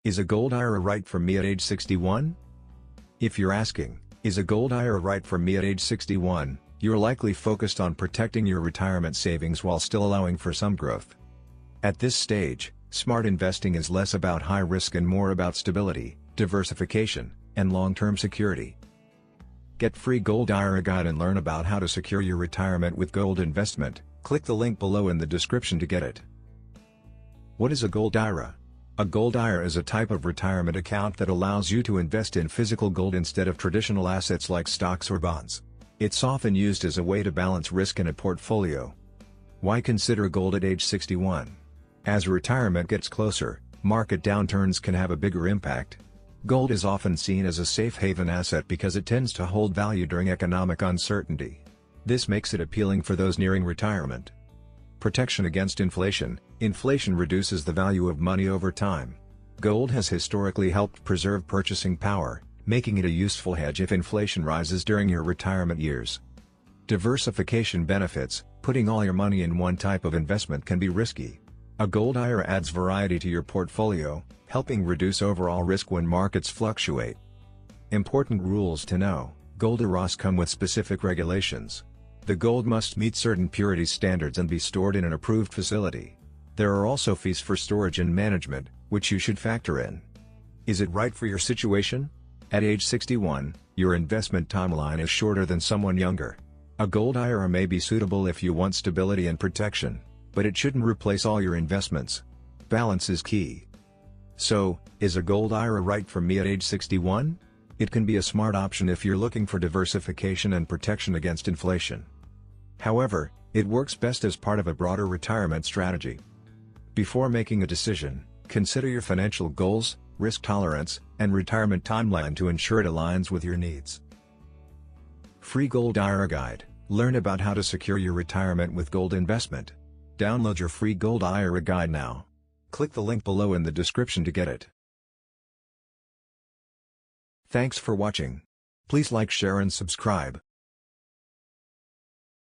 Is a Gold IRA right for me at age 61? If you're asking, is a Gold IRA right for me at age 61, you're likely focused on protecting your retirement savings while still allowing for some growth. At this stage, smart investing is less about high risk and more about stability, diversification, and long-term security. Get free Gold IRA guide and learn about how to secure your retirement with gold investment. Click the link below in the description to get it. What is a Gold IRA? A Gold IRA is a type of retirement account that allows you to invest in physical gold instead of traditional assets like stocks or bonds. It's often used as a way to balance risk in a portfolio. Why consider gold at age 61? As retirement gets closer, market downturns can have a bigger impact. Gold is often seen as a safe haven asset because it tends to hold value during economic uncertainty. This makes it appealing for those nearing retirement. Protection against inflation. Inflation reduces the value of money over time. Gold has historically helped preserve purchasing power, making it a useful hedge if inflation rises during your retirement years. Diversification benefits. Putting all your money in one type of investment can be risky. A Gold IRA adds variety to your portfolio, helping reduce overall risk when markets fluctuate. Important rules to know. Gold IRAs come with specific regulations. The gold must meet certain purity standards and be stored in an approved facility. There are also fees for storage and management, which you should factor in. Is it right for your situation? At age 61, your investment timeline is shorter than someone younger. A Gold IRA may be suitable if you want stability and protection, but it shouldn't replace all your investments. Balance is key. So, is a Gold IRA right for me at age 61? It can be a smart option if you're looking for diversification and protection against inflation. However, it works best as part of a broader retirement strategy. Before making a decision, consider your financial goals, risk tolerance, and retirement timeline to ensure it aligns with your needs. Free Gold IRA Guide. Learn about how to secure your retirement with gold investment. Download your free Gold IRA Guide now. Click the link below in the description to get it. Thanks for watching. Please like, share and subscribe.